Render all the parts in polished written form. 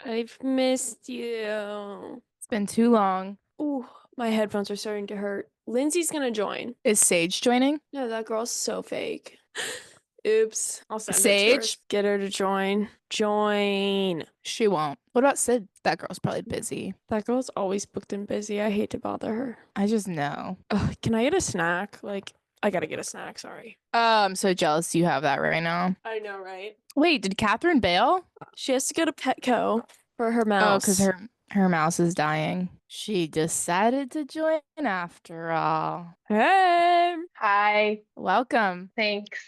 I've missed you. It's been too long. Ooh, my headphones are starting to hurt. Lindsay's gonna join. Is Sage joining? No, that girl's so fake. Oops. I'll send it to her. Sage? Get her to join. Join. She won't. What about Sid? That girl's probably busy. That girl's always booked and busy. I hate to bother her. I just know. Ugh, can I get a snack? I gotta get a snack, sorry. I'm so jealous you have that right now. I know, right? Wait, did Catherine bail? She has to go to Petco for her Oh, because mouse. her mouse is dying. She decided to join after all. Hey! Hi, Welcome. thanks.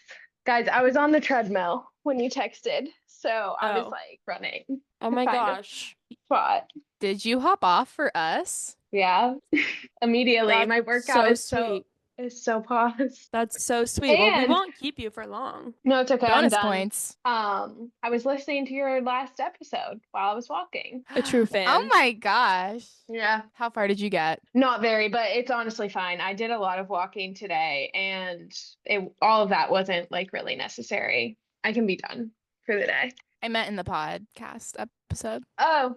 Guys, I was on the treadmill when you texted, so I was Oh. like running Oh to my find a gosh. spot. Did you hop off for us? Yeah, immediately. That's My workout so is sweet. so paused. That's so sweet. Well, we And won't keep you for long. no, it's okay, I'm Bonus done. points. I was listening to your last episode while I was walking. A true Oh fan. my gosh. Yeah, How far did you get? not very, but it's honestly fine. I did a lot of walking today, and all of that wasn't like really necessary. I can be done for the day. I meant in the podcast episode. Oh.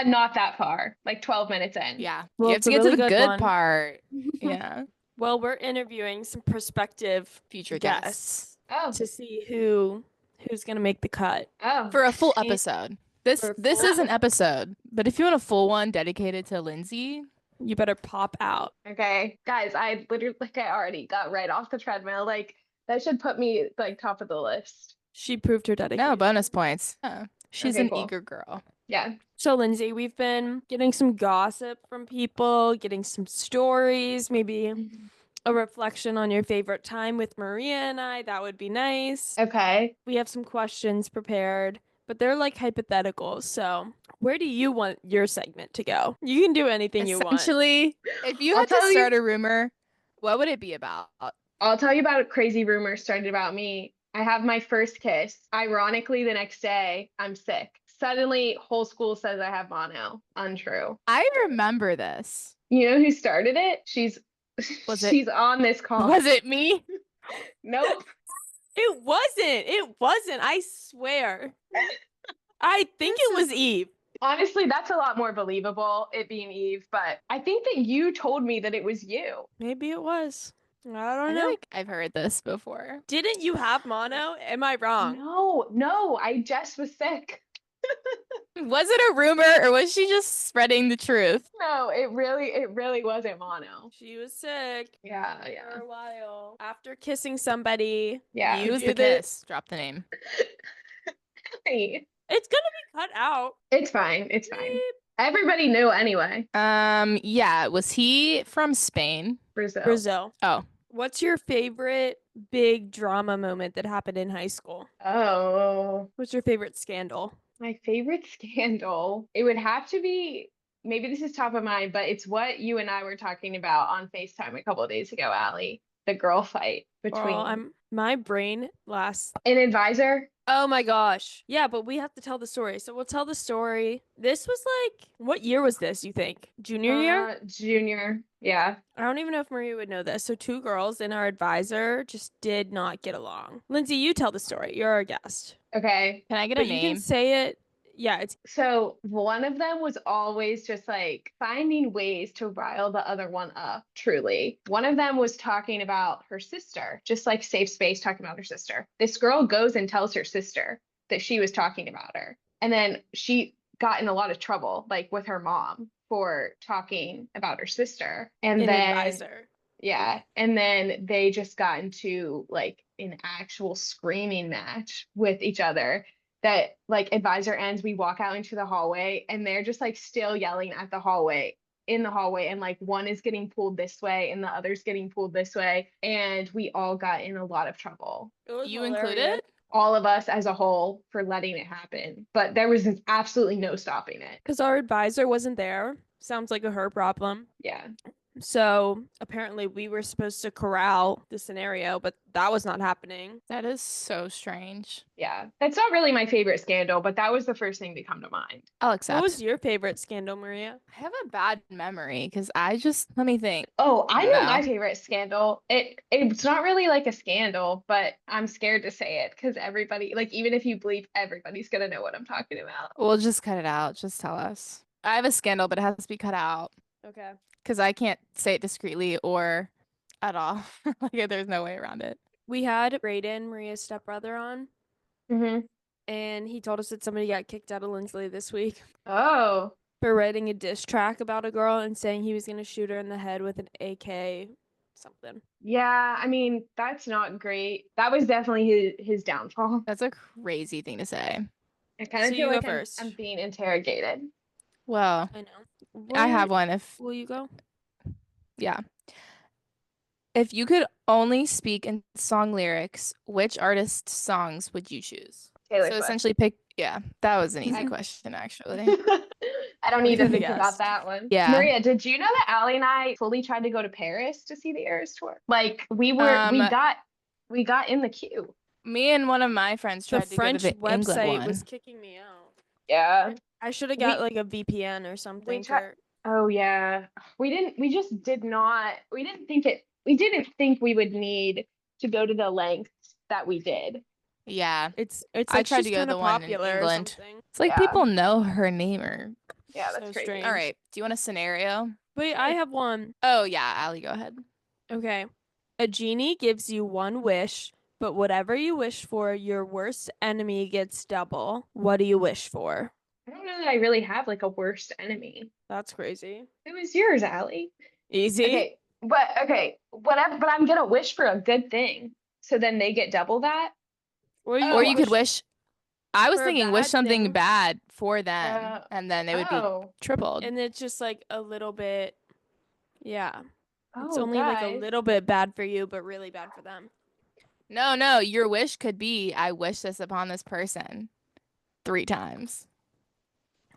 Not that far, like 12 minutes in. Yeah. Well, You have it's to a get to really the good good one. part. Yeah. Well, we're interviewing some prospective Future guests guests. Oh, to see who's gonna make the cut. oh. For a full She- episode. This for a this full- is an episode, but if you want a full one dedicated to Lindsay, You better pop out. Okay. Guys, I literally, like, I already got right off the treadmill. Like, that should put me, like, top of the list. She proved her no dedication. bonus points. She's Okay, an cool. eager girl. Yeah. So, Lindsay, we've been getting some gossip from people, getting some stories, maybe a reflection on your favorite time with Maria and I. That would be nice. Okay. We have some questions prepared, but they're like hypotheticals. So, where do you want your segment to go? You can do anything you want. Essentially, if you I'll had to tell you- start a rumor, what would it be about? I'll tell you about a crazy rumor started about me. I have my first kiss. Ironically, the next day, I'm sick. Suddenly, whole school says I have mono. Untrue. I remember this. You know who started it? She's Was it- she's on this call. Was it me? Nope. It wasn't. It wasn't. I swear. I think it was Eve. Honestly, that's a lot more believable, it being Eve, but I think that you told me that it was you. Maybe it was. I I don't feel know. like I've heard this before. Didn't you have mono? Am I wrong? No, I just was sick. Was it a rumor or was she just spreading the truth? No, it really wasn't mono. She was sick Yeah, for yeah. a while. After kissing somebody, Yeah. you Who's do the this. kiss? Drop the name. Hey, It's gonna be cut out. it's fine. It's fine. Beep. Everybody knew anyway. Yeah, was he from Spain? Brazil. Brazil. Oh, What's your favorite big drama moment that happened in high school? Oh, What's your favorite scandal? my favorite scandal. It would have to be, maybe this is top of mind, but it's what you and I were talking about on FaceTime a couple of days ago, Allie. The girl fight between Girl, my brain lasts. an advisor. Oh my gosh. Yeah, but we have to tell the story. So we'll tell the story. This was like, what year was this, you think? Junior year? Junior. Yeah. I don't even know if Maria would know this. So two girls and our advisor just did not get along. Lindsay, you tell the story. You're our guest. Okay. can I get But a you name? can say it. Yeah, it's So one of them was always just like finding ways to rile the other one up, truly. One of them was talking about her sister, just like safe space talking about her sister. This girl goes and tells her sister that she was talking about her. And then she got in a lot of trouble, like with her mom for talking about her sister. And an then advisor. yeah, and then they just got into like an actual screaming match with each other. That like advisor ends, we walk out into the hallway and they're just like still yelling at the hallway in the hallway, and like one is getting pulled this way and the other's getting pulled this way, and we all got in a lot of trouble. It was You hilarious. included? All of us as a whole for letting it happen, but there was absolutely no stopping it. Because our advisor wasn't there. Sounds like a her problem. Yeah. So apparently we were supposed to corral the scenario, but that was not happening. That is so strange. Yeah, that's not really my favorite scandal, but that was the first thing to come to mind. I'll What accept. was your favorite scandal, Maria? I have a bad memory because let me think. Oh, I know my No. favorite scandal. It's not really like a scandal, but I'm scared to say it because everybody, like even if you bleep, everybody's gonna know what I'm talking about. We'll just cut it out. Just tell us. I have a scandal, but it has to be cut out Okay. because I can't say it discreetly or at all. Like there's no way around it. We had Brayden, Maria's stepbrother, on, Mm-hmm. and he told us that somebody got kicked out of Lindsley this week Oh, for writing a diss track about a girl and saying he was going to shoot her in the head with an AK something. yeah. I mean, that's not great. That was definitely his downfall. That's a crazy thing to say. I kind So of feel you go like I'm first. being interrogated. Well, I know. I have one if Will you go? yeah. If you could only speak in song lyrics, which artist's songs would you choose? Taylor So Swift. essentially pick, yeah, that was an easy I- question actually. I don't We need to could've think about guessed. that one. Yeah. Maria, did you know that Allie and I fully tried to go to Paris to see the Eras tour? Like we Um, got in the queue. Me and one of my friends The tried to go to French the England website one. was kicking me out. Yeah. I should have We- got like a VPN or something tried. for. Oh yeah. We just did not. We didn't think we would need to go to the lengths that we did. Yeah. It's I like tried to she's go to kind the of one in popular or England. something. It's like Yeah. people know her name or Yeah, that's So crazy. strange. all right. Do you want a scenario? Wait, I have one. Oh yeah, Allie, go ahead. Okay. A genie gives you one wish, but whatever you wish for, your worst enemy gets double. What do you wish for? I don't know that I really have like a worst enemy. That's crazy. It was yours, Allie. Easy. Okay, whatever. But I'm gonna wish for a good thing, so then they get double that. Or you, Or Oh, you could wish. I was for a thinking wish bad something thing. bad for them, and then it would be oh, tripled. And it's just like a little bit, yeah. It's oh, only like a guys. little bit bad for you, but really bad for them. No, your wish could be I wish this upon this person 3 times.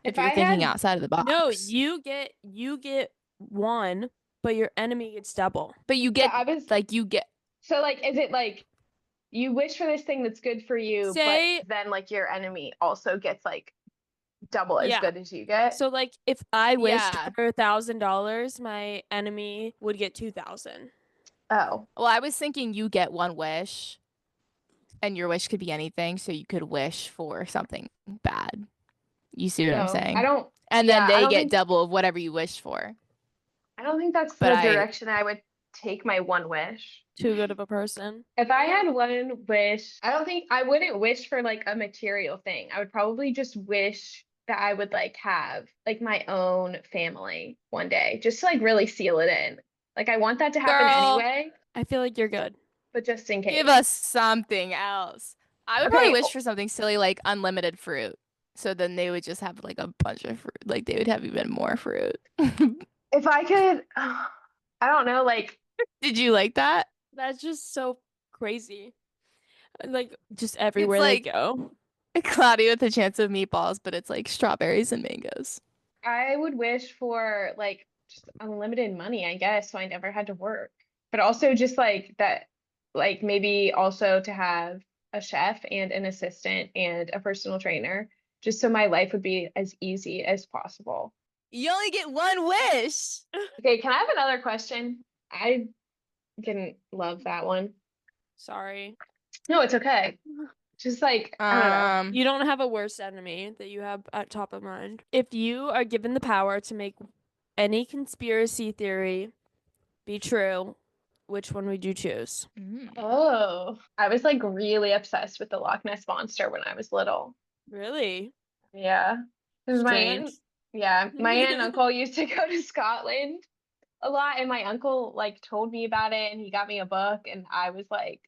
If If you're I thinking had, outside of the box. No, you get one, but your enemy gets double. But you get I was you get so like, is it like you wish for this thing that's good for you, Say- but then like your enemy also gets like double as Yeah. good as you get? So like if I wished Yeah. for $1,000, my enemy would get 2,000. Oh, well, I was thinking you get one wish and your wish could be anything, so you could wish for something bad. You see what I'm no, saying? I don't. And yeah, then I they don't get think- double of whatever you wish for. I don't think that's But the I- direction I would take my one wish. Too good of a person. If I had one wish, I wouldn't wish for like a material thing. I would probably just wish that I would like have like my own family one day, just to like really seal it in. Like I want that to happen Girl. anyway, I feel like you're good. but just in case. Give us something else. I would probably Okay, wish for something silly like unlimited fruit. So then they would just have like a bunch of fruit. Like they would have even more fruit. If I could, I don't know, like Did you like that? That's just so crazy. Like just everywhere they like- go. Cloudy with a chance of meatballs, but it's like strawberries and mangoes. I would wish for like just unlimited money, I guess, so I never had to work. But also just like that, like maybe also to have a chef and an assistant and a personal trainer, just so my life would be as easy as possible. You only get one wish. Okay, can I have another question? I didn't love that one. Sorry. No, it's okay. Just like, I don't know. You don't have a worst enemy that you have at top of mind. If you are given the power to make any conspiracy theory be true, which one would you choose? Oh, I was like really obsessed with the Loch Ness Monster when I was little. Really? Yeah. Because my Strange. my aunt and uncle used to go to Scotland a lot, and my uncle like told me about it, and he got me a book, and I was like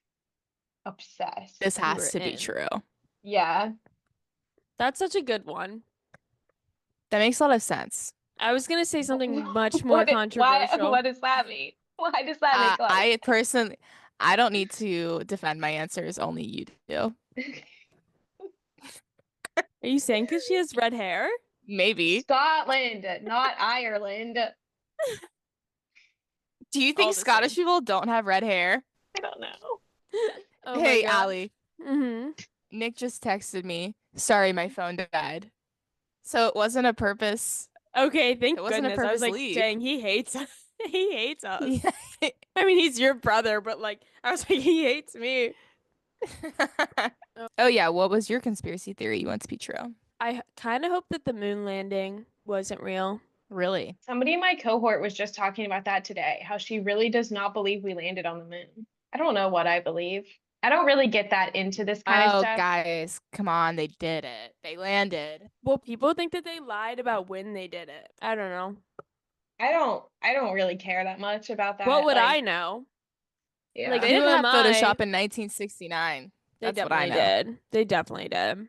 obsessed. This You has were to be in. true. Yeah. That's such a good one. That makes a lot of sense. I was gonna say something much more What controversial. what does that mean? Why does that make a lot of I personally, I don't need to defend my answers. Only you do. Are you saying because she has red hair? Maybe. Scotland, not Ireland. Do you All think the Scottish same. people don't have red hair? I don't know. Oh my Hey, gosh. Allie. Mm-hmm. Nick just texted me. Sorry, my phone died. So it wasn't a purpose. Okay, It thank wasn't a goodness. I was purpose like, leave. dang, he hates he hates us. Yeah. I mean, he's your brother, but like, I was like, he hates me. Oh yeah, what was your conspiracy theory you want to be true? I kind of hope that the moon landing wasn't real. Really? Somebody in my cohort was just talking about that today, how she really does not believe we landed on the moon. I don't know what I believe. I don't really get that into this kind of Oh, stuff. guys, come on, they did it. They landed. Well, people think that they lied about when they did it. I don't know. I don't really care that much about What that. would Like, I know? Like, yeah. They who didn't am have I? Photoshop in 1969. They That's what I definitely know. did. They definitely did.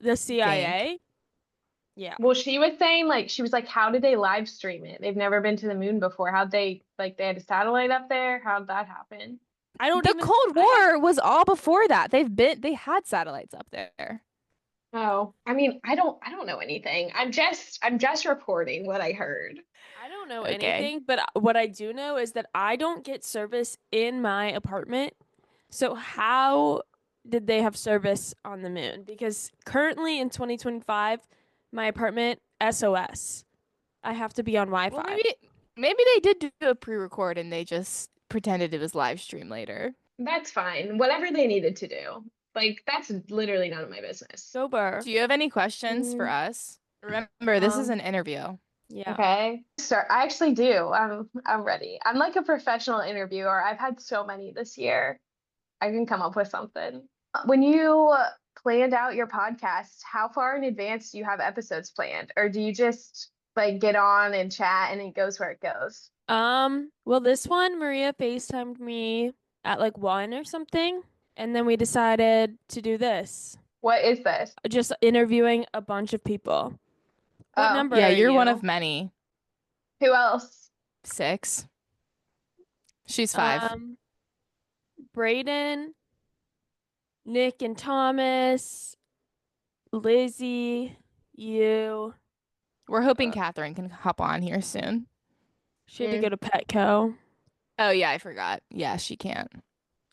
The Think. CIA? Yeah. Well, she was saying like she was like, how did they live stream it? They've never been to the moon before. How'd they like they had a satellite up there? How'd that happen? I don't The even Cold I have War was all before that. They had satellites up there. Oh, I mean, I don't know anything. I'm just reporting what I heard. I don't know Okay. anything, but what I do know is that I don't get service in my apartment. So how did they have service on the moon? Because currently in 2025, my apartment SOS. I have to be on Well, Wi-Fi. maybe they did do a pre-record and they just pretended it was live stream later. That's fine. Whatever they needed to do. Like that's literally none of my business. Sober. Do you have any questions for Mm, us? Remember, this is um, an interview. Yeah. okay. Sir, I actually do. I'm ready. I'm like a professional interviewer. I've had so many this year. I can come up with something. When you planned out your podcast, how far in advance do you have episodes planned? Or do you just like get on and chat and it goes where it goes? Well, this one, Maria FaceTimed me at like 1 or something, and then we decided to do this. What is this? Just interviewing a bunch of people. What Oh, number Yeah, are you're one of you? many. who else? 6. She's 5. Um, Brayden, Nick and Thomas, Lizzie, you. We're hoping Uh, Catherine can hop on here soon. she had to go Mm, to Petco. Oh yeah, I forgot. Yeah, she can't.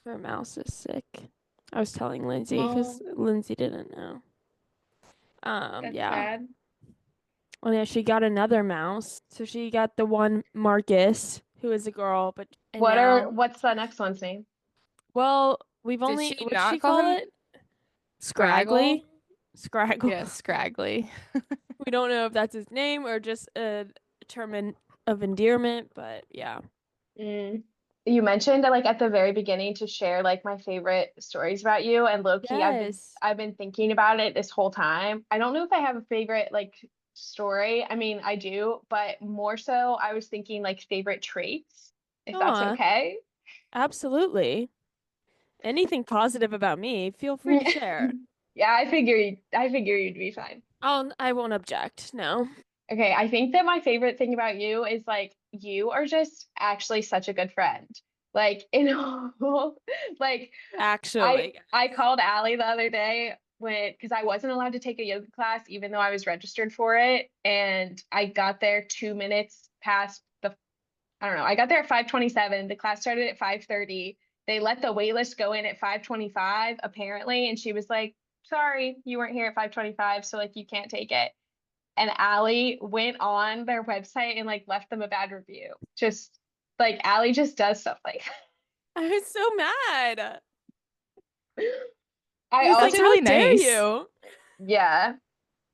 Her mouse is sick. I was telling Lindsay because oh, Lindsay didn't know. that's Yeah. sad. Oh yeah, she got another mouse. So she got the one Marcus, who is a girl, but and now, What's the next one's name? well, we've Did only she what'd she not call call him it? Scraggle? Scraggly? Scraggle. Yeah, Scraggly. We don't know if that's his name or just a of endearment, but yeah. Mm. You mentioned like at the very beginning to share like my favorite stories about you and low key Yes. I've been thinking about it this whole time. I don't know if I have a favorite like story. I mean, I do, but more so I was thinking like favorite traits, if that's Aw, okay. absolutely. Anything positive about me, feel free to share. Yeah, I figure you'd be fine. I won't object. No. Okay, I think that my favorite thing about you is like you are just actually such a good friend. Like in like I Actually. I called Allie the other day when because I wasn't allowed to take a yoga class even though I was registered for it, and I got there 2 minutes past the I don't know, I got there at 5:27. The class started at 5:30. They let the wait list go in at 5:25 apparently, and she was like, "Sorry, you weren't here at 5:25, so like you can't take it." And Allie went on their website and like left them a bad review. Just like Allie just does stuff like I was so mad. I I was like, That's also how really dare nice. you? yeah.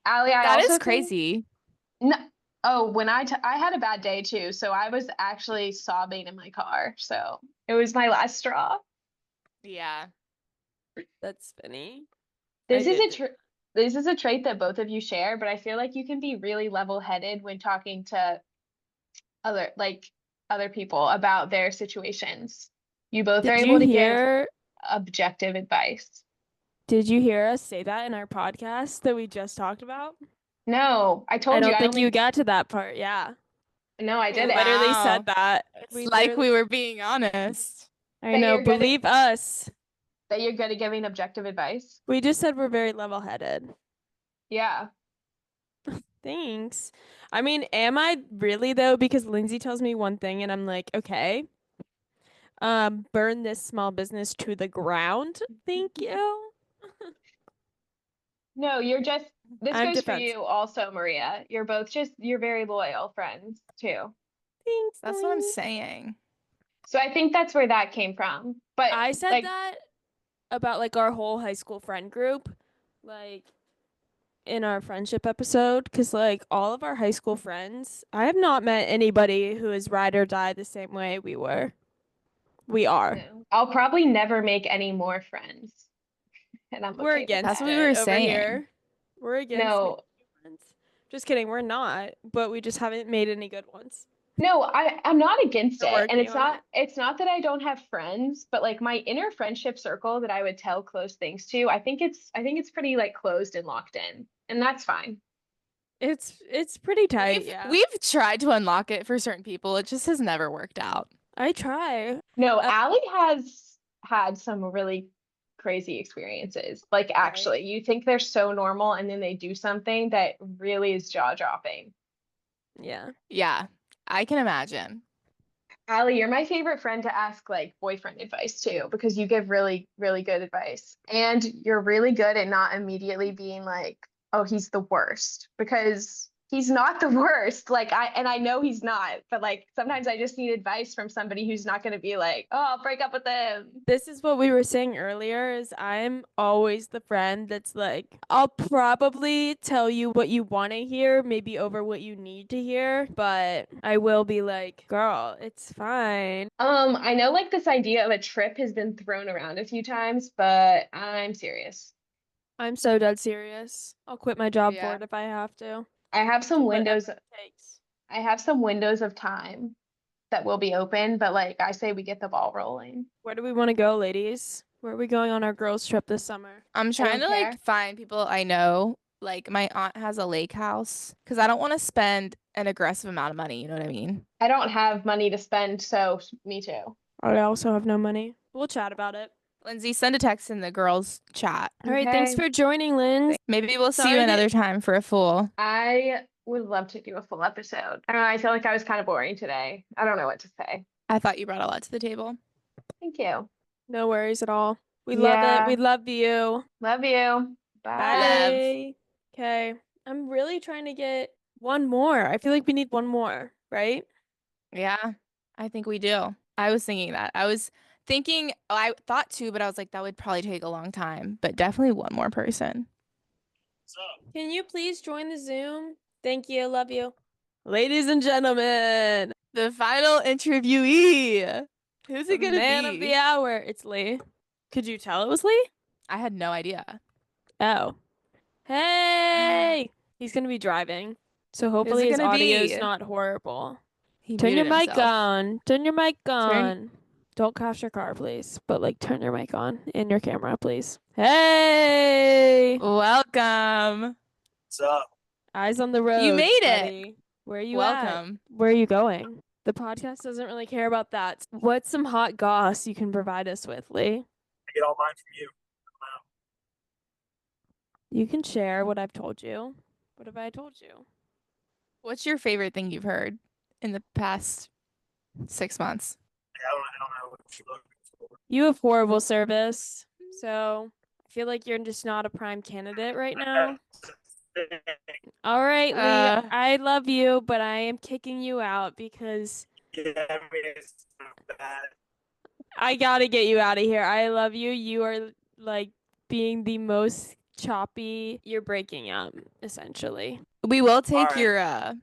Allie, I That also is think crazy. no, oh, when I had a bad day too, so I was actually sobbing in my car. So it was my last straw. Yeah. That's funny. I This is did. a tr this is a trait that both of you share, but I feel like you can be really level-headed when talking to other people about their situations. You both are Did able you to give hear objective advice. did you hear us say that in our podcast that we just talked about? No, I I told you don't I think you only got to that part. Yeah. no, I We didn't. literally Wow. said that. It's We like literally we were being honest. I That know, you're good at believe us. that you're good at giving objective advice. We just said we're very level-headed. Yeah. Thanks. I mean, am I really though? Because Lindsay tells me one thing and I'm like, okay. Burn this small business to the ground. Thank you. No, this I'm goes for defensive. you also, Maria. You're very loyal friends too. Thanks, That's what I'm Lindsay. saying. So I think that's where that came from. But I said like, that about like our whole high school friend group, like in our friendship episode, because like all of our high school friends, I have not met anybody who is ride or die the same way we were. We are. no, I'll probably never make any more friends, and I'm We're okay with That's against what that. we were it over saying. here. We're against making No, friends. Just kidding, we're not, but we just haven't made any good ones. no, I'm not against We're it. And working on it. it's not that I don't have friends, but like my inner friendship circle that I would tell close things to, I think it's pretty like closed and locked in. And that's fine. It's pretty tight, We've yeah. we've tried to unlock it for certain people. It just has never worked out. I try. No, Uh, Allie has had some really crazy experiences. Like right. actually, you think they're so normal and then they do something that really is jaw-dropping. Yeah. Yeah, I can imagine. Allie, you're my favorite friend to ask like boyfriend advice too, because you give really, really good advice. And you're really good at not immediately being like, oh, he's the worst, because he's not the worst. I know he's not, but like sometimes I just need advice from somebody who's not going to be like, oh, I'll break up with him. This is what we were saying earlier is I'm always the friend that's like, I'll probably tell you what you want to hear, maybe over what you need to hear, but I will be like, girl, it's fine. I know like this idea of a trip has been thrown around a few times, but I'm serious. I'm so dead serious. I'll quit my job for Yeah. it if I have to. I have Do some whatever windows, it takes. I have some windows of time that will be open, but like I say we get the ball rolling. Where do we want to go, ladies? Where are we going on our girls' trip this summer? I'm I trying don't to like care. find people I know. Like my aunt has a lake house because I don't want to spend an aggressive amount of money. You know what I mean? I don't have money to spend, so me too. I also have no money. We'll chat about it. Lindsay, send a text in the girls chat. All right, thanks Okay. for joining, Lynn. Maybe we'll see you Sorry another that time for a full. I would love to do a full episode. I don't know, I feel like I was kind of boring today. I don't know what to say. I thought you brought a lot to the table. Thank you. no worries at all. We love it. We Yeah. love you. Love you. Bye. Love. Bye. Okay. I'm really trying to get one more. I feel like we need one more, right? Yeah, I think we do. I was thinking that. I was thinking, I thought two, but I was like, that would probably take a long time. But definitely one more person. Can you please join the Zoom? Thank you. Love you. Ladies and gentlemen, The final interviewee. Who's the it gonna man of be? the hour. It's Lee. Could you tell it was Lee? I had no idea. Oh. Hey! He's gonna be driving. So hopefully it his gonna audio's be? not horrible. He Turn your muted mic himself. on. Turn your mic on. Don't crash your car, please. But like turn your mic on and your camera, please. Hey! Welcome. What's up? Eyes on the road. You made it. buddy. Where are you at? Welcome. Where are you going? The podcast doesn't really care about that. What's some hot goss you can provide us with, Lee? I get all mine from you. You can share what I've told you. What have I told you? What's your favorite thing you've heard in the past 6 months? I don't know what you're looking for. You have horrible service. So I feel like you're just not a prime candidate right now. All right, Lee, I love you, but I am kicking you out because Yeah, I mean, it's not bad. I gotta get you out of here. I love you. You are like being the most choppy. You're breaking up, essentially. We will take Alright. your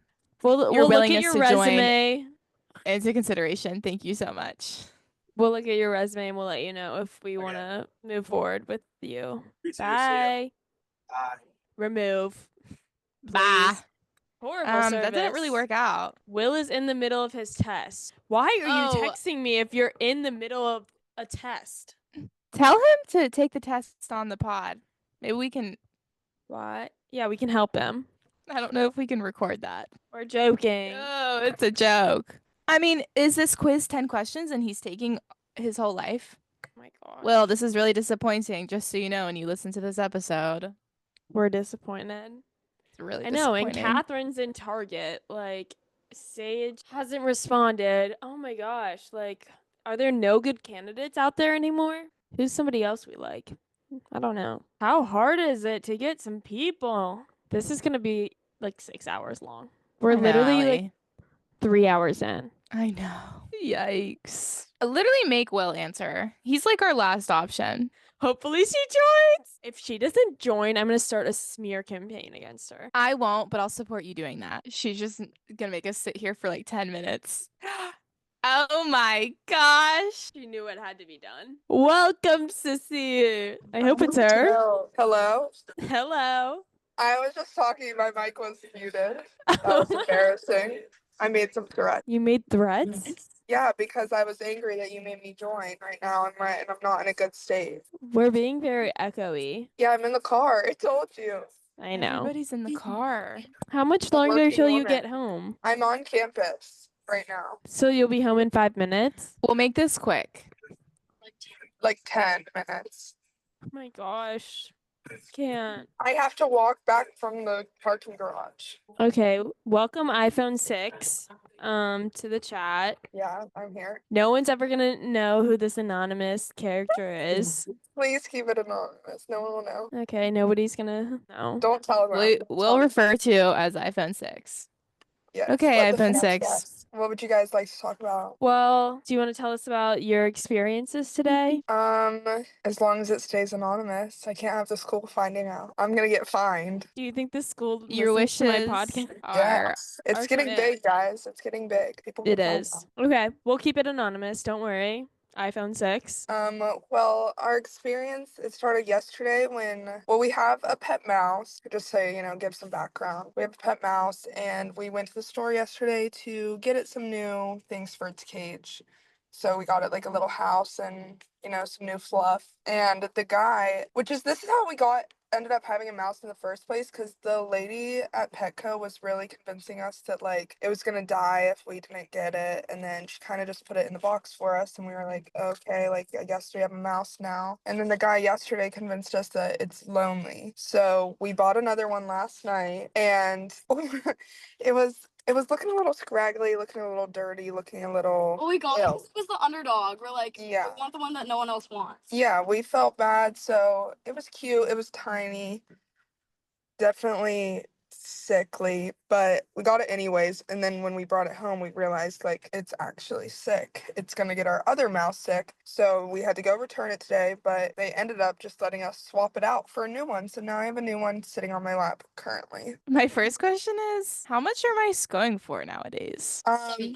We'll look at willingness your to join- resume. into consideration. Thank you so much. We'll look at your resume and we'll let you know if we Okay. want to move forward with you. You too, see ya. Bye. Bye. Remove. Bye. Please. Horrible service. That didn't really work out. Will is in the middle of his test. Why are you Oh. texting me if you're in the middle of a test? Tell him to take the test on the pod. Maybe we can. What? Yeah, we can help him. I don't know if we can record that. We're joking. Oh, it's a joke. I mean, is this quiz 10 questions and he's taking his whole life? Oh my god. Well, this is really disappointing, just so you know when you listen to this episode. We're disappointed. really I know, and disappointing. Catherine's in Target. Like, Sage hasn't responded. Oh my gosh. Like, are there no good candidates out there anymore? Who's somebody else we like? I don't know. How hard is it to get some people? This is gonna be like 6 hours long. We're I know, literally like Allie. 3 hours in. I know. Yikes. Literally make Will answer. He's like our last option. Hopefully she joins. If she doesn't join, I'm gonna start a smear campaign against her. I won't, but I'll support you doing that. She's just gonna make us sit here for like 10 minutes. Oh my gosh. She knew it had to be done. Welcome, Sissy. I hope it's her. Hello. Hello. I was just talking. My mic was muted. That was embarrassing. I made some threats. You made threats? Yeah, because I was angry that you made me join right now. I'm not in a good state. We're being very echoey. Yeah, I'm in the car. I told you. I know. Everybody's in the car. How much I'm longer working till you on get it. home? I'm on campus right now. So you'll be home in 5 minutes? We'll make this quick. Like 10 minutes. Oh my gosh. Can't. I have to walk back from the parking garage. Okay, welcome iPhone 6 to the chat. Yeah, I'm here. No one's ever gonna know who this anonymous character is. Please keep it anonymous. No one will know. Okay, nobody's gonna know. Don't tell them. We'll refer to you as iPhone 6. Yes, Okay, let the iPhone fans 6. guess. What would you guys like to talk about? Well, do you want to tell us about your experiences today? As long as it stays anonymous, I can't have the school finding out. I'm gonna get fined. Do you think the school Your listens to my wishes podcast? are It's Are getting committed. big, guys. It's getting big. People will It find is. Okay, we'll keep it anonymous. Don't worry. iPhone 6. out. Well, our experience, it started yesterday when we have a pet mouse, just so give some background. We have a pet mouse, and we went to the store yesterday to get it some new things for its cage. So we got it like a little house and, some new fluff. And the guy, this is how we ended up having a mouse in the first place, because the lady at Petco was really convincing us that like it was gonna die if we didn't get it, and then she kind of just put it in the box for us, and we were like, okay, like I guess we have a mouse now. And then the guy yesterday convinced us that it's lonely, so we bought another one last night, and it was looking a little scraggly, looking a little dirty, looking a little Well, we got ill. it was the underdog. We're like, Yeah. we want the one that no one else wants. Yeah, we felt bad, so it was cute, it was tiny, definitely sickly, but we got it anyways. And then when we brought it home, we realized like it's actually sick. It's gonna get our other mouse sick. So we had to go return it today, but they ended up just letting us swap it out for a new one. So now I have a new one sitting on my lap currently. My first question is, how much are mice going for nowadays? $7.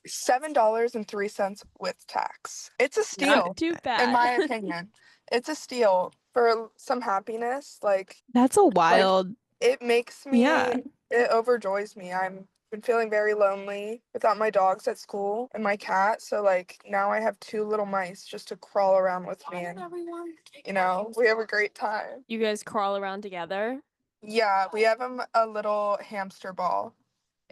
$7.03 with tax. It's a steal, Not too bad. in my opinion. It's a steal for some happiness. Like That's a wild. it makes me, Yeah. it overjoys me. I'm been feeling very lonely without my dogs at school and my cat. So like now I have two little mice just to crawl around with me, and Everyone. we have a great time. You guys crawl around together? Yeah, we have him a little hamster ball,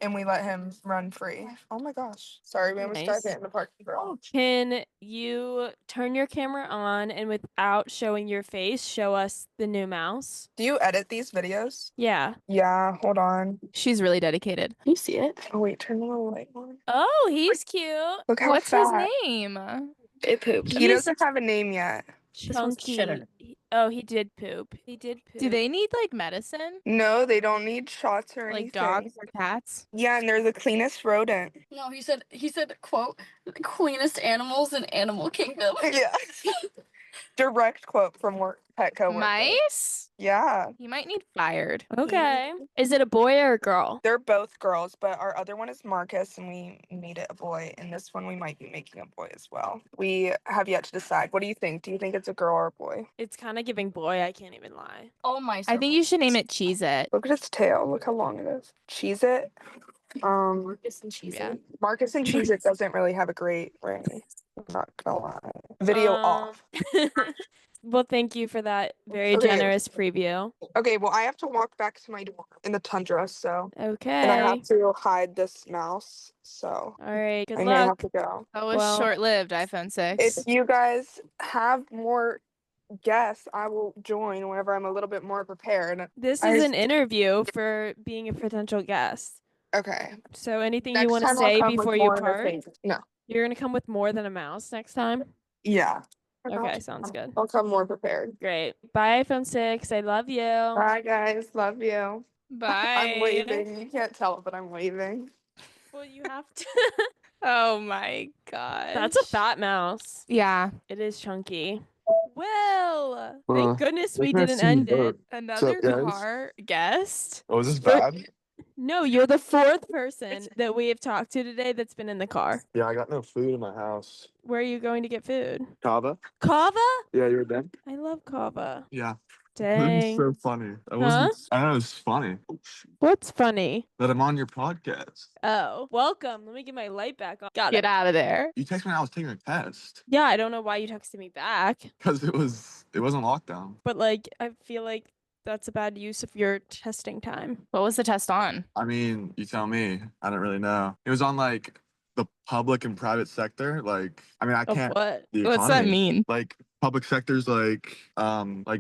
and we let him run free. Oh my gosh. Sorry, we almost got Nice. hit in the parking garage. Can you turn your camera on and without showing your face, show us the new mouse? Do you edit these videos? Yeah. Yeah, hold on. She's really dedicated. You see it? Oh wait, turn the little light on. Oh, he's cute. Look how What's his fat. name? It poops. He doesn't have a name yet. This one's Chunky. shitter. Oh, he did poop. He did poop. Do they need like medicine? No, they don't need shots or Like anything. dogs or cats? Yeah, and they're the cleanest rodent. No, he said, quote, the cleanest animals in Animal Kingdom. Yeah. Direct quote from Petco workers. Mice? Yeah, He might need fired. Okay. Is it a boy or a girl? they're both girls, but our other one is Marcus, and we made it a boy. And this one we might be making a boy as well. We have yet to decide. What do you think? Do you think it's a girl or a boy? It's kind of giving boy, I can't even lie. All mice. I are think you should name it Cheese It. Look at its tail. Look how long it is. Cheese It. Marcus and Cheese Yeah. It. Marcus and Cheese It doesn't really have a great ring. I'm not gonna lie. Video off. Well, thank you for that very Okay. generous preview. Okay, well I have to walk back to my door in the tundra, so Okay. and I have to hide this mouse, so All right. Good I may have luck. to go. That was Well- short-lived, iPhone 6. If you guys have more guess I will join whenever I'm a little bit more prepared. This I is just- an interview for being a potential guest. Okay. So anything you Next want to time I'll say come with before you more of a part? thing. No. You're gonna come with more than a mouse next time? Yeah. Okay, sounds good. I'll come more prepared. Great. Bye, iPhone 6. I love you. Bye, guys. Love you. Bye. I'm waving. You can't tell, but I'm waving. Well, you have to. Oh my gosh. That's a fat mouse. Yeah. It is chunky. Well, thank goodness we nice didn't to end meet you it. Another guys? car guest. Oh, is this For- bad? No, you're the fourth person that we have talked to today that's been in the car. Yeah, I got no food in my house. Where are you going to get food? Kava? Kava? Yeah, you're done? I love kava. Yeah. Dang. So funny. I Huh? I know it's funny. What's funny? That I'm on your podcast. Oh, welcome. Let me get my light back on. Got Get it. out of there. You texted me when I was taking a test. Yeah, I don't know why you texted me back, Because it wasn't lockdown. but like I feel like that's a bad use of your testing time. What was the test on? I mean, you tell me. I don't really know. It was on like the public and private sector. Like, I mean, I Of can't. what? The What's that economy. mean? Like public sectors, like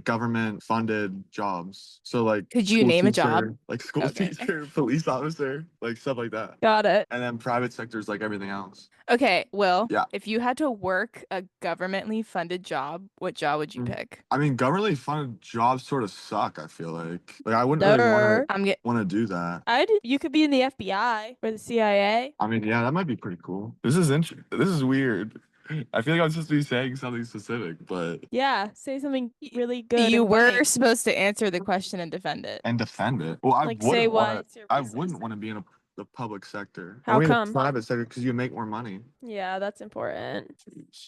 government funded jobs. So like, Could you school name a job? teacher, like school Okay. teacher, police officer, like stuff like that. Got it. And then private sectors, like everything else. Okay, Will. Yeah. If you had to work a governmentally funded job, what job would you Mm. pick? I mean, governmentally funded jobs sort of suck. I feel like I wouldn't really Durr. I'm get want to do that. You could be in the FBI or the CIA. I mean, yeah, that might be pretty cool. This is interesting. This is weird. I feel like I'm supposed to be saying something specific, but Yeah, say something really good. you and were funny. supposed to answer the question and defend it. and defend it. Well, Like, say why wanna, it's your I business. wouldn't want to be in the public sector. How I mean, come? the private sector because you make more money. Yeah, that's important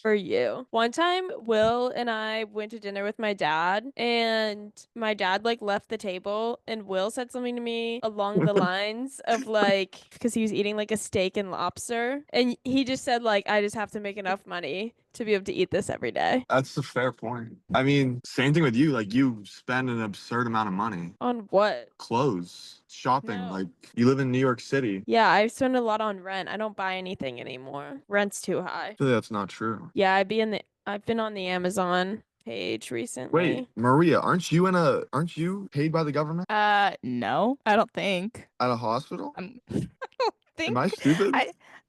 for you. One time, Will and I went to dinner with my dad, and my dad like left the table, and Will said something to me along the lines of like, because he was eating like a steak and lobster, and he just said like, I just have to make enough money to be able to eat this every day. That's a fair point. I mean, same thing with you. Like you spend an absurd amount of money. On what? Clothes, shopping. No. Like you live in New York City. Yeah, I spend a lot on rent. I don't buy anything anymore. Rent's too high. I feel like that's not true. Yeah, I've been on the Amazon page recently. Wait, Maria, aren't you paid by the government No, I don't think. at a hospital? I don't think. Am I stupid?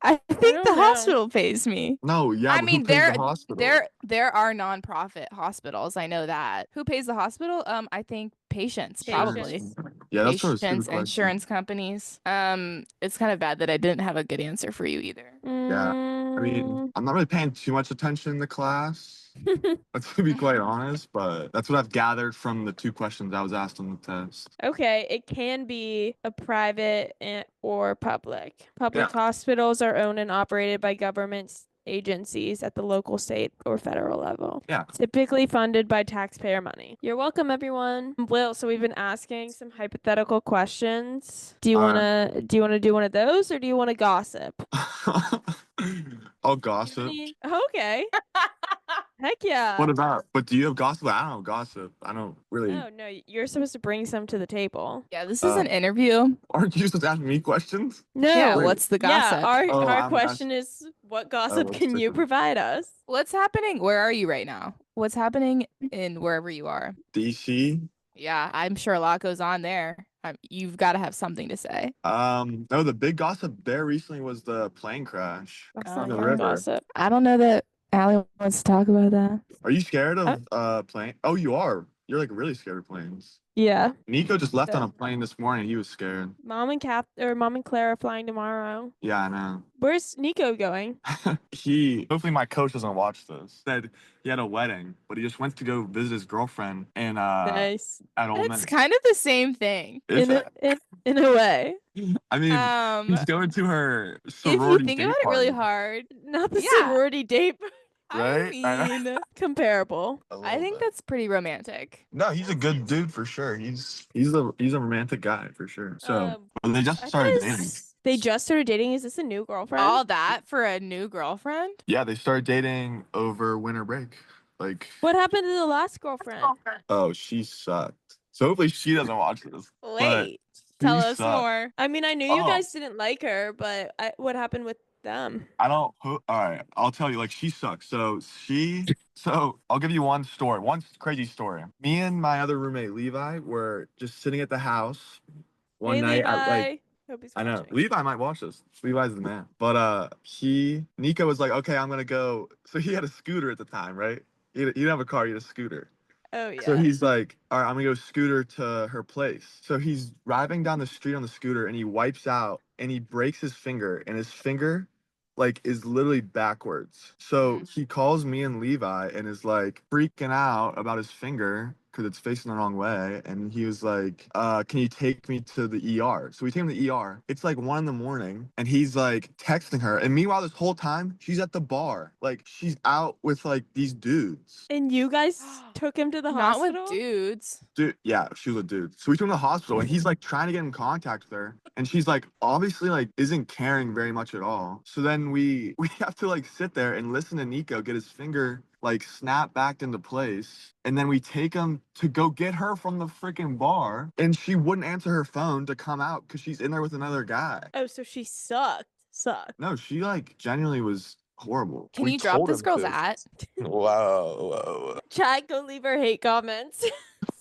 I think don't the know. hospital pays me. No, yeah. I but mean, who pays the hospital? there are nonprofit hospitals. I know that. Who pays the hospital? I think patients probably. Patients. Yeah, that's sort of a Patients, stupid question. insurance companies. It's kind of bad that I didn't have a good answer for you either. I mean, I'm not really paying too much attention in the class. To be quite honest, but that's what I've gathered from the 2 questions I was asked on the test. Okay, it can be a private or public. Public hospitals are owned and operated by government agencies at the local, state, or federal level. Yeah. Typically funded by taxpayer money. You're welcome, everyone. Will, so we've been asking some hypothetical questions. Do you wanna do one of those, or do you want to gossip? I'll gossip. Okay. Heck yeah. What about? But do you have gossip? I don't gossip. I don't really. No, you're supposed to bring some to the table. Yeah, this is an interview. Aren't you supposed to ask me questions? No. Yeah, Wait. what's the gossip? Yeah, our Oh, I'm question is, what gossip what's can the you gossip? provide us? What's happening? Where are you right now? What's happening in wherever you are? DC. Yeah, I'm sure a lot goes on there. You've got to have something to say. No, the big gossip there recently was the plane crash. That's Oh, not the fun river. gossip. I don't know that Allie wants to talk about that. Are you scared of plane? Oh, you are. You're like really scared of planes. Yeah. Nico just left on a plane this morning. He was scared. Mom and Claire are flying tomorrow. Yeah, I know. Where's Nico going? Hopefully my coach doesn't watch this. Said he had a wedding, but he just went to go visit his girlfriend and Nice. at Ole It's Miss. kind of the same thing. Is it? In a way. I mean, he's going to her If you sorority think date about it really party, hard, Not the Yeah. sorority date. right? I mean, Comparable. A I little think bit. that's pretty romantic. No, he's a good dude for sure. He's a romantic guy for sure. So but they just I started thought dating. They just started dating. Is this a new girlfriend? All that for a new girlfriend? Yeah, they started dating over winter break. Like, What happened to the last girlfriend? oh, she sucked. So hopefully she doesn't watch this. Wait, tell she us sucked. more. I mean, I knew you Oh. guys didn't like her, but what happened with Them. I don't. All right, I'll tell you. Like, she sucks. So I'll give you one story. One crazy story. Me and my other roommate Levi were just sitting at the house one Hey, night. Levi. Hope he's I know watching. Levi might watch this. Levi's the man. But Nico was like, okay, I'm gonna go. So he had a scooter at the time, right? He didn't have a car. He had a scooter. Oh yeah. So he's like, all right, I'm gonna go scooter to her place. So he's driving down the street on the scooter and he wipes out and he breaks his finger and his finger like is literally backwards. So he calls me and Levi and is like freaking out about his finger because it's facing the wrong way. And he was like, can you take me to the ER? So we take him to the ER. It's like 1 a.m. and he's like texting her. And meanwhile, this whole time she's at the bar. Like she's out with like these dudes. And you guys took him to the Not hospital? with dudes. Dude, yeah, she was a dude. So we took him to the hospital and he's like trying to get in contact with her. And she's like obviously like isn't caring very much at all. So then we have to like sit there and listen to Nico get his finger like snap back into place. And then we take him to go get her from the freaking bar. And she wouldn't answer her phone to come out because she's in there with another guy. Oh, so she sucked. No, she like genuinely was horrible. Can We you drop told this him girl's to. at? Whoa. Chat, go leave her hate comments.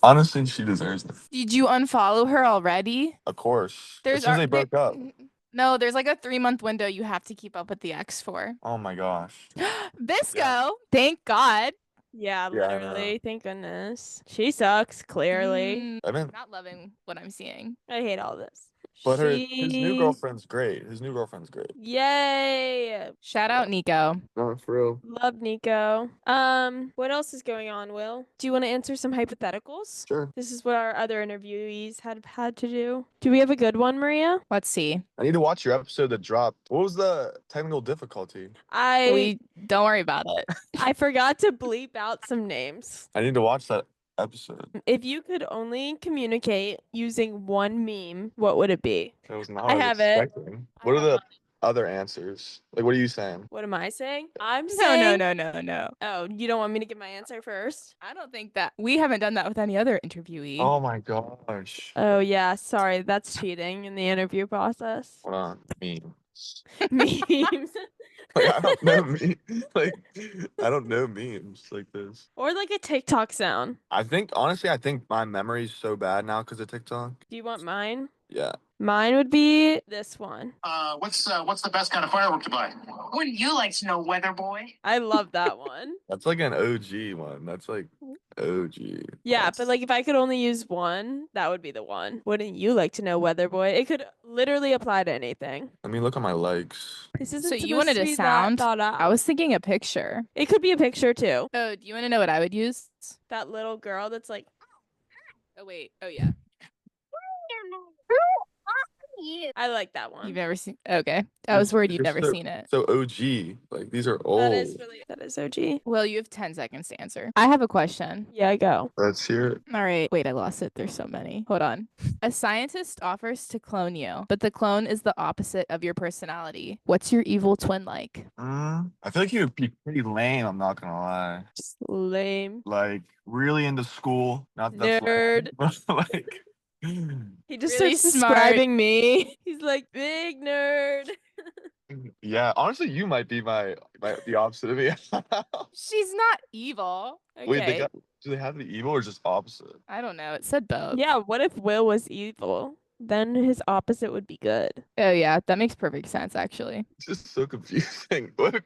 Honestly, she deserves it. Did you unfollow her already? Of course. There's As soon as they broke up. No, there's like a 3-month window you have to keep up with the ex for. Oh my gosh. Bisco, thank God. Yeah, Yeah, I literally. Thank goodness. She sucks, clearly. I mean, Not loving what I'm seeing. I hate all this. but his new girlfriend's great. His new girlfriend's great. Yay. Shout out Nico. No, for real. Love Nico. What else is going on, Will? Do you want to answer some hypotheticals? Sure. This is what our other interviewees had to do. Do we have a good one, Maria? Let's see. I need to watch your episode that dropped. What was the technical difficulty? We don't worry about it. I forgot to bleep out some names. I need to watch that episode. If you could only communicate using one meme, what would it be? That was not I what I have was it. expecting. What are the other answers? Like, what are you saying? What am I saying? I'm No, saying. no. Oh, you don't want me to give my answer first? I don't think that we haven't done that with any other interviewee. Oh my gosh. Oh, yeah. Sorry. That's cheating in the interview process. Hold on. Memes. Memes. Like, I don't know like I don't know memes like this. Or like a TikTok sound. Honestly, I think my memory's so bad now because of TikTok. Do you want mine? Yeah. Mine would be this one. What's the best kind of firework to buy? Wouldn't you like to know, weather boy? I love that one. That's like an OG one. That's like OG. Yeah, That's- but like if I could only use one, that would be the one. Wouldn't you like to know, weather boy? It could literally apply to anything. Let me look at my likes. This isn't So you supposed wanted to a be that sound? thought out. I was thinking a picture. It could be a picture too. Oh, do you want to know what I would use? That little girl that's like, Oh, wait. Oh, yeah. I like that one. You've never seen. Okay. I was worried you'd They're never so- seen it. So OG. Like these are old. That is OG. Well, you have 10 seconds to answer. I have a question. Yeah, go. Let's hear it. All right. Wait, I lost it. There's so many. Hold on. A scientist offers to clone you, but the clone is the opposite of your personality. What's your evil twin like? I feel like he would be pretty lame, I'm not gonna lie. Just lame. Like really into school. Not that Nerd. but like He just Really starts smart. describing me. He's like, big nerd. yeah, honestly you might be the opposite of me. She's not evil. Wait, Okay. do they have to be evil or just opposite? I don't know. It said both. Yeah, what if Will was evil? Then his opposite would be good. Oh, yeah. That makes perfect sense, actually. It's just so confusing. What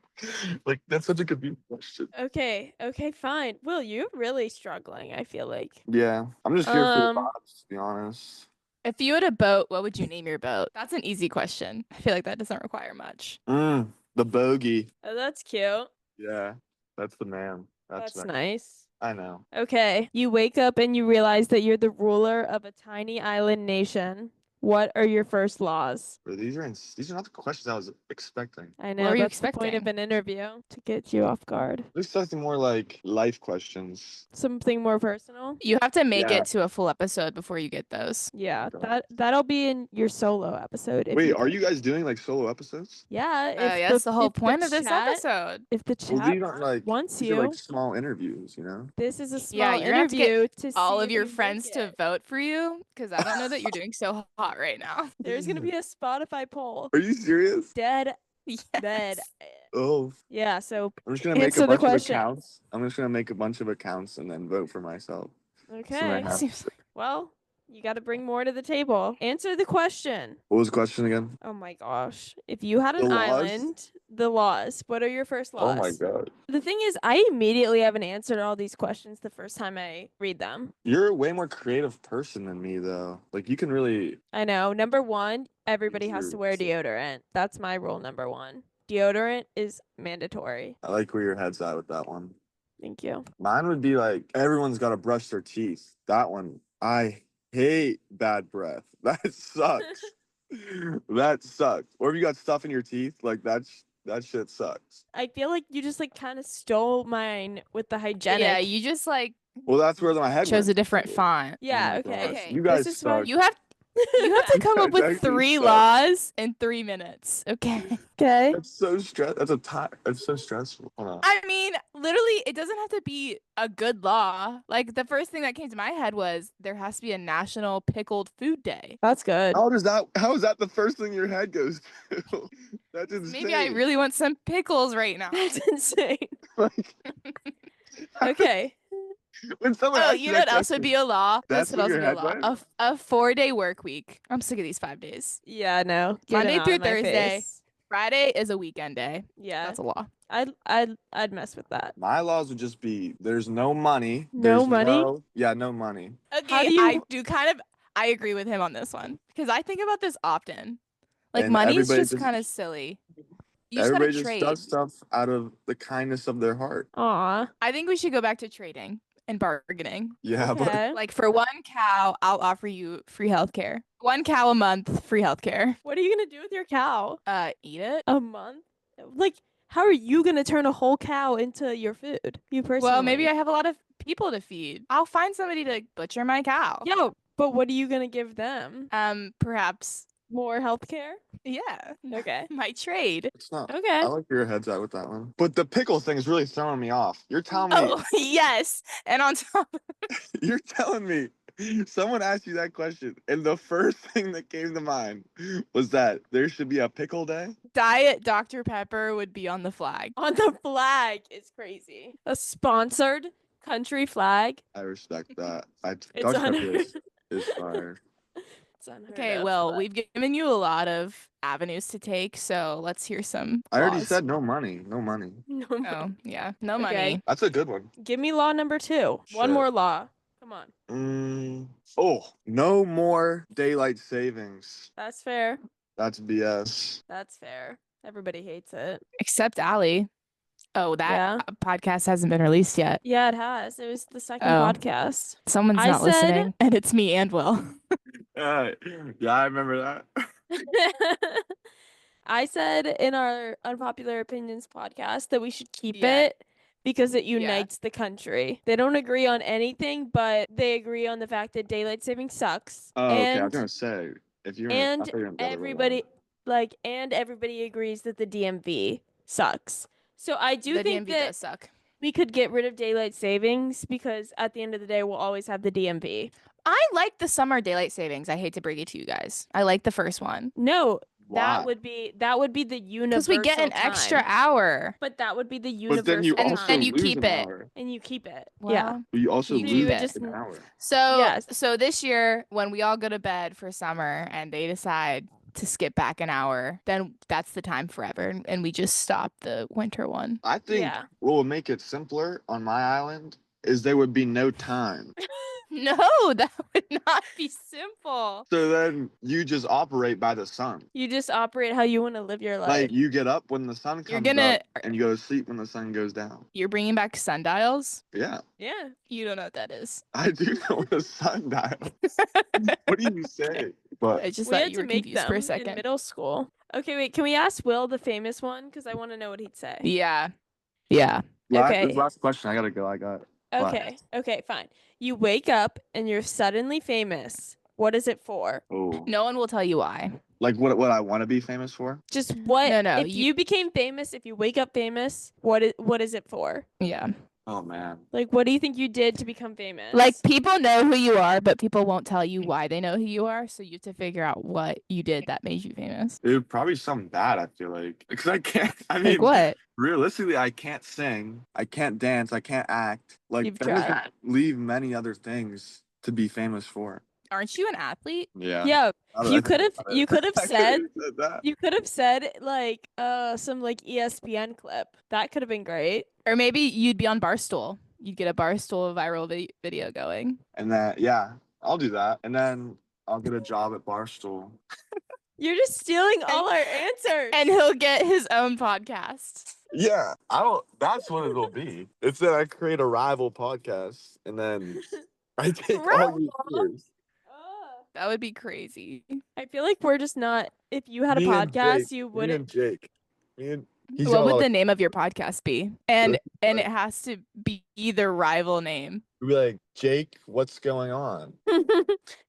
like that's such a confusing question. Okay, fine. Will, you're really struggling, I feel like. Yeah. I'm just here for the Um, vibes, to be honest. If you had a boat, what would you name your boat? That's an easy question. I feel like that doesn't require much. The bogey. Oh, that's cute. Yeah. That's the man. That's the- nice. I know. Okay, you wake up and you realize that you're the ruler of a tiny island nation. What are your first laws? Bro, these are not the questions I was expecting. I know What are you that's the point of expecting? an interview, to get you off guard. I was expecting more like life questions. Something more personal. You have to make Yeah. it to a full episode before you get those. Yeah, Okay. that'll be in your solo episode. Wait, are you guys doing like solo episodes? Yeah, if Yeah, that's the whole if point of this chat- episode. If the Well, chat these aren't like wants these are you, like small interviews, you know? this is a Yeah, small you're gonna have to get interview to All see of if your you make friends to it. vote for you, because I don't know that you're doing so hot right now. There's gonna be a Spotify poll. Are you serious? Dead bed. Yes. Oh, Yeah, so I'm just gonna make answer a the bunch of question. accounts. I'm just gonna make a bunch of accounts and then vote for myself. That's what I Okay. have. Seems like Well, you got to bring more to the table. Answer the question. What was the question again? Oh my gosh. If you had The an laws? island, the laws, what are your first Oh my laws? god. The thing is, I immediately have an answer to all these questions the first time I read them. You're a way more creative person than me though. Like you can really I know. Number one, everybody has to wear Easier. deodorant. That's my rule number one. Deodorant is mandatory. I like where your head's at with that one. Thank you. Mine would be like everyone's gotta brush their teeth. That one. I hate bad breath. That sucks. That sucks. Or if you got stuff in your teeth, like that shit sucks. I feel like you just like kind of stole mine with the hygienic. yeah, you just like Well, that's where my head chose went. a different font. Yeah, Oh my okay. gosh. Okay, You guys this is fine. suck. You have to come up guys with actually 3 suck. laws in 3 minutes. Okay. Okay. That's so that's so stressful. Hold on. I mean, literally, it doesn't have to be a good law. Like the first thing that came to my head was there has to be a National Pickled Food Day. That's good. How is that the first thing your head goes to? That's insane. Maybe I really want some pickles right now. That's insane. like Okay. when someone Oh, asks you know what else would be a law? That's This would what also your be a law. head A 4-day work week. I'm sick of these 5 days. Yeah, no. Get Monday him out through of my Thursday. face. Friday is a weekend day. Yeah. That's a law. I'd mess with that. My laws would just be there's no money. No there's money? no money. Okay, do you- I agree with him on this one because I think about this often. Like And money is everybody just just- kind of silly. You just Everybody gotta just trade. does stuff out of the kindness of their heart. Aw. I think we should go back to trading and bargaining. Yeah, Okay. Like for 1 cow, I'll offer you free healthcare. 1 cow a month, free healthcare. What are you gonna do with your cow? Eat it. A month? Like, how are you gonna turn a whole cow into your food? You personally? Well, maybe I have a lot of people to feed. I'll find somebody to butcher my cow. Yeah, but what are you gonna give them? Perhaps. More health care? Yeah. Okay. My trade. it's not. Okay. I like where your head's at with that one. But the pickle thing is really throwing me off. You're telling me Oh yes. And on top you're telling me someone asked you that question, and the first thing that came to mind was that there should be a pickle day. Diet Dr. Pepper would be on the flag. On the flag is crazy. A sponsored country flag. I respect that. It's Dr. Pepper unheard. is fire. It's unheard Okay, of, well, but- we've given you a lot of avenues to take, so let's hear some. I already laws. said no money. No money. No. Oh, yeah. No Okay. money. That's a good one. Give me law number 2. One Shit. more law. Come on. No more daylight savings. That's fair. That's BS. That's fair. Everybody hates it. Except Allie. Oh, that Yeah. podcast hasn't been released yet. Yeah, it has. It was the second Oh. podcast. Someone's I not said- listening, and it's me and Will. Yeah, I remember that. I said in our Unpopular Opinions podcast that we should keep Yeah. it because it unites the country. They don't agree on anything, but they agree on the fact that daylight saving sucks. Oh, okay. I was and gonna say if you're and I thought you were gonna go the other way everybody around. and everybody agrees that the DMV sucks. So I do The think DMV that does suck. we could get rid of daylight savings because at the end of the day we'll always have the DMV. I like the summer daylight savings. I hate to break it to you guys. I like the first one. No, Why? that would be the universal Because we get an extra time. hour. But that would be the But universal then you And also then you lose keep an it. hour. and you keep it. Well, Yeah. But you also You lose keep it. Just an hour. So Yes. so this year when we all go to bed for summer and they decide to skip back an hour, then that's the time forever and we just stop the winter one. I think Yeah. what would make it simpler on my island is there would be no time. No, that would not be simple. So then you just operate by the sun. You just operate how you want to live your life. Like you get up when the sun comes You're gonna up and you go to sleep when the sun goes down. You're bringing back sundials? Yeah, yeah. You don't know what that is. I do know what a sundial is. What do you say? I But just We thought had you to were make confused them for a in second. middle school. Okay, wait. Can we ask Will the famous one? Because I want to know what he'd say. Yeah. Yeah. Okay. last question. I gotta go. I got. Okay. Okay, fine. You wake up and you're suddenly famous. What is it for? Oh, No one will tell you why. like what I want to be famous for? Just what? No, If you became famous, if you wake up famous, what is it for? Yeah. Oh man. Like, what do you think you did to become famous? Like, people know who you are, but people won't tell you why they know who you are. So you have to figure out what you did that made you famous. It would probably something bad, I feel like. Because I can't, I Like mean, what? realistically, I can't sing, I can't dance, I can't act. Like, You've that doesn't tried. leave many other things to be famous for. Aren't you an athlete? Yeah. Yeah, Now that I you think could have about it. you could have I could've said said that. you could have said like some like ESPN clip. That could have been great. Or maybe you'd be on Barstool. You'd get a Barstool viral video going. And then, yeah, I'll do that. And then I'll get a job at Barstool. You're just stealing all our answers. And he'll get his own podcast. Yeah, I don't. That's what it'll be. It's that I create a rival podcast, and then I take all your viewers. That would be crazy. I feel like we're just not. If you had a Me and podcast, Jake, you Me wouldn't. and Jake. Me and he's What got a would lot the of- name of your podcast be? And Like- it has to be the rival name. We'd be like, Jake, what's going on?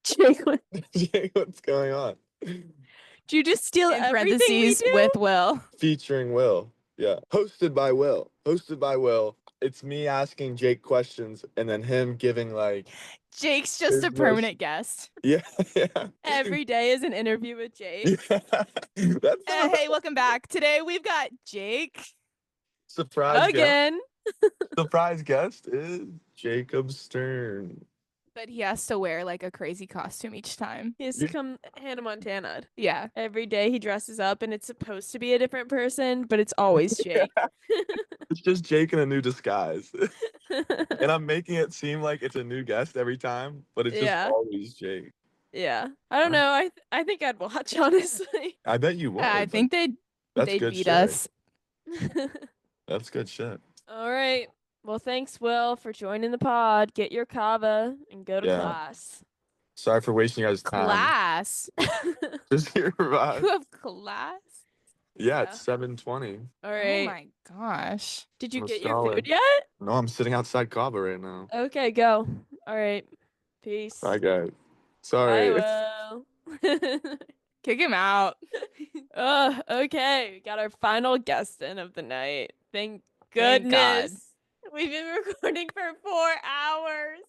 Jake, Jake, what's going on? do you just steal In everything we parentheses do? with Will. Featuring Will. Yeah. Hosted by Will. Hosted by Will. It's me asking Jake questions and then him giving like, Jake's just a Business. permanent guest. yeah, yeah. Every day is an interview with Jake. Yeah. That's Hey, welcome back. Today we've got Jake. surprise guest. Again. Surprise guest is Jacob Stern. But he has to wear like a crazy costume each time. He has to come Hannah Montana. Yeah. Every day he dresses up and it's supposed to be a different person, but it's always Jake. It's just Jake in a new disguise. And I'm making it seem like it's a new guest every time, but it's just Yeah. always Jake. Yeah. I don't know. I think I'd watch, honestly. I bet you would. I Like, think that's they'd good beat shit. us. That's good shit. All right. Well, thanks, Will, for joining the pod. Get your kava and go to Yeah. class. Sorry for wasting you guys' time. Class. Just here about. You have class? Yeah, Yeah. it's 7:20. All Oh right. my gosh. Did you I'm get your solid. food yet? No, I'm sitting outside Kava right now. Okay, go. All right. Peace. Bye, guys. Sorry. Bye, Will. Kick him out. Okay. We got our final guest in of the night. Thank Thank God. goodness. We've been recording for 4 hours.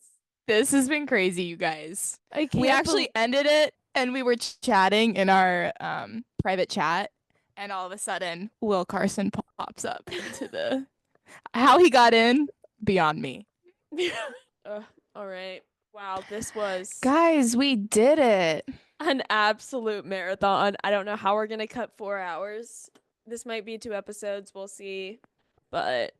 This has been crazy, you guys. I can't We actually ended it and we were chatting in our private chat, and all of a sudden Will Carson pops up into the how he got in beyond me. All right. Wow, this was Guys, we did it. an absolute marathon. I don't know how we're gonna cut 4 hours. This might be 2 episodes. We'll see. But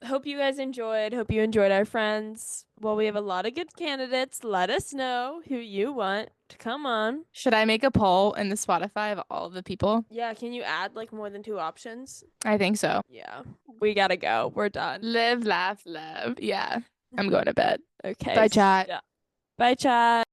hope you guys enjoyed. Hope you enjoyed our friends. Well, we have a lot of good candidates. Let us know who you want to come on. Should I make a poll in the Spotify of all the people? Yeah, can you add like more than 2 options? I think so. Yeah. We gotta go. We're done. Live, laugh, love. Yeah. I'm going to bed. Okay. Bye, chat. Yeah. Bye, chat.